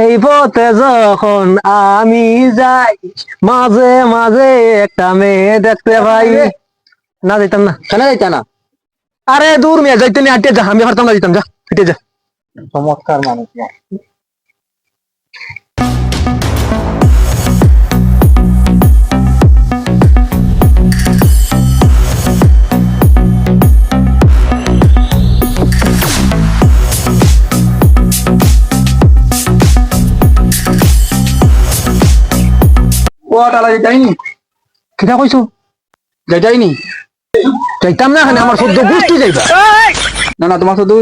এই পথে যখন আমি যাই, মাঝে মাঝে একটা মেয়ে দেখতে পাই। না যাইতাম না। কেন যাইতা না? আরে দূর মেয়ে যাইতে নি, হাঁটিয়ে যা, আমি হারতাম না, যাইতাম, যা হেঁটে যা। চমৎকার মানুষ না। ও তালা যাইনি, কিটা কইছো? যাইনি। যাইতাম না, এখানে আমার সদ্য গোষ্ঠী যাইবা। না না, তোমার সাথে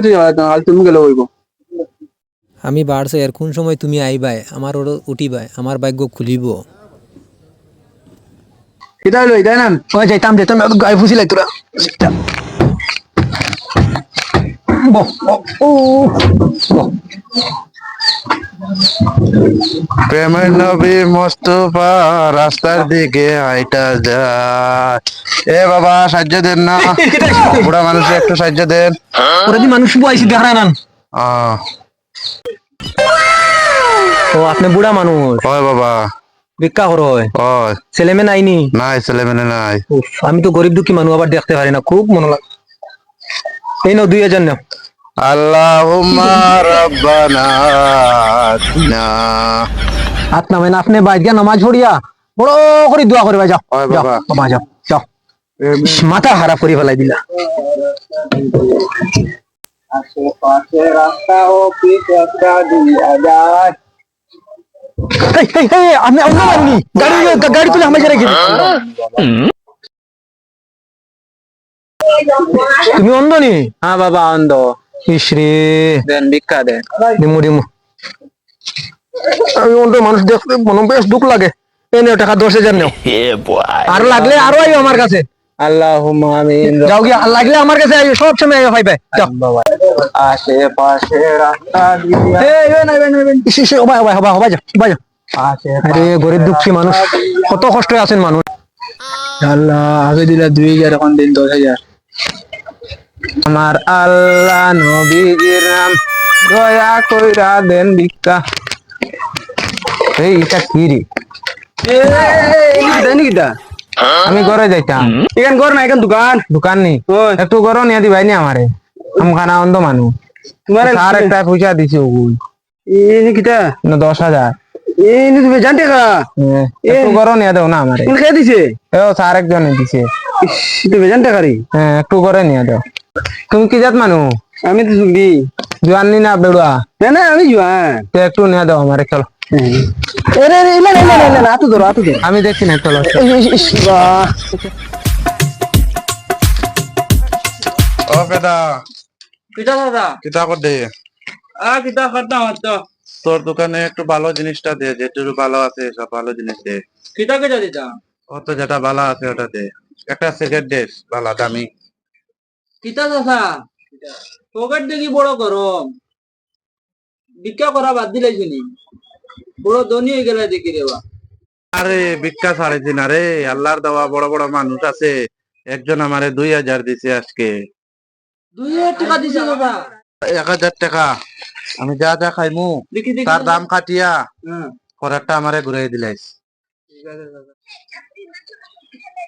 আজ তুমি গেলে হইব। আমি বাড়ছে এর কোন সময় তুমি আইবাই আমার উঠিবাই আমার ভাগ্য খুলিব। কিতা হইলো যাই না? ওই যাইতাম যাইতাম, গায়ে ফুসি লাই তোরা। বহ, বহ, ও, বহ। প্রেমের নবী মোস্তফা রাস্তার দিকে হাইটা যায়। এ বাবা সাহায্য দেন না, বুড়া মানুষে একটু সাহায্য দেন। ওরা দি মানুষ বয়সী দেখারা নান। আহ, ও আপনি বুড়া মানুষ, হয় বাবা, ভিক্ষা করো হয়, হয়। ছেলে মেয়ে নাইনি? নাই, ছেলে মেয়ে নাই। উফ, আমি তো গরিব দুঃখী মানুষ, আবার দেখতে পারি না, খুব মনে লাগে। এই নাও 2000 নাও। আল্লাহুম্মা রাব্বানা আতিনা। হাত নামেন, আপনি বাইর গিয়া নামাজ পড়িয়া বড় করে দোয়া করে যাও। হয় যাও বাবা। বাবা, যাও যাও। ইস, মাথা খারাপ করে ফেলাই দিলা। আশেপাশে রাস্তা ও পিছে একটা দিয়া যায়। এই, এই, এই, আপনি অন্য মাননি, গাড়ি গাড়ি তুলে হামাই রেখে তুমি অন্ধ নি? হ্যাঁ বাবা, অন্ধ। ইসরে, দেন ভিক্ষা দেন। দিমু দিমু। আমি অন্ধ মানুষ দেখতে মনে বেশ দুঃখ লাগে। এই নেও টাকা 10,000 নেও। আর লাগলে আরো আইও আমার কাছে। আল্লাহুম্মা আমিন। যাও গিয়া, আর লাগলে আমার কাছে আইও, সব সময় আইও পাইবে। যাও। আশেপাশে রাস্তা দিয়া এই এই নাই নাই, ইস ইস, ওবাই ওবাই ওবাই ওবাই যাও, ওবাই যাও। আরে গরিব দুঃখী মানুষ, কত কষ্ট আছেন মানুষ। আল্লাহ আগে দিলা 2000, এখন দিন 10,000। আমার আল্লাহ নবীজির নাম, দয়া কইরা দেন ভিক্ষা। এই এটা কি রে? দেন কিটা? আমি ঘরে যাইতাম। এখান ঘর না, এখান দোকান। দোকান নি, ওই একটু গরম নিয়ে দিবাই নি আমারে, খানা অন্ধ মানুষ। তোমার আর একটা পয়সা দিছি ওগুই এই কিটা? 10,000। এই নি তুমি জানতে কা? একটু গরম নিয়ে দাও না আমারে। কোন খেয়ে দিছে? ও স্যার একজনে দিছে। তুমি জানতে কারি? হ্যাঁ, একটু করে নিয়ে দাও। তুমি কি জাত মানুষ? আমি তো শুনবি জোয়ান না বেড়ুয়া? না না, আমি জোয়ান। তো একটু নিয়ে দাও আমারে, চলো। এরে রে, না না না না না, হাতু ধরো, হাতু ধরো। আমি দেখছি না, চলো। ও বেদা, কিটা দাদা? কিতা কর দে? কিটা খাতা হতো? তোর দোকানে একটু ভালো জিনিসটা দে, যেটু ভালো আছে সব ভালো জিনিস দে। কিটা কিটা দিতা? ও তো যেটা ভালো আছে ওটা দে। একটা সিগারেট দে, ভালো দামি। কিটা দাদা? পকেট দেখি বড় গরম, ভিক্ষা করা বাদ দিলাই শুনি, বড় ধনী হয়ে গেলে দেখি রে বা। আরে ভিক্ষা ছাড়েছি না রে, আল্লাহর দেওয়া বড় বড় মানুষ আছে। একজন আমারে 2000 দিছে আজকে। 2000 টাকা দিছে দাদা? 1000 টাকা। আমি যা যা খাইমু দেখি দেখি তার দাম কাটিয়া হ্যাঁ, পরেরটা আমারে ঘুরাই দিলাইস। ঠিক আছে দাদা।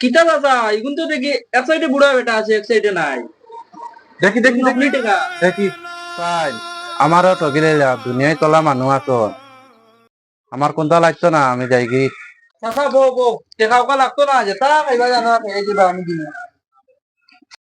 কিটা দাদা, এগুন তো দেখি এক সাইডে বুড়া বেটা আছে, এক সাইডে নাই। দেখি দেখি দেখি টাকা দেখি তাই আমারও ঠকিলে দুনিয়ায় তলা মানুষ আছো। আমার কোনটা লাগতো না, আমি যাই কি। চাচা বউ বউ, টাকা ওকা লাগতো না, যেটা খাইবা জানা খাইয়ে দিবা, আমি দিন।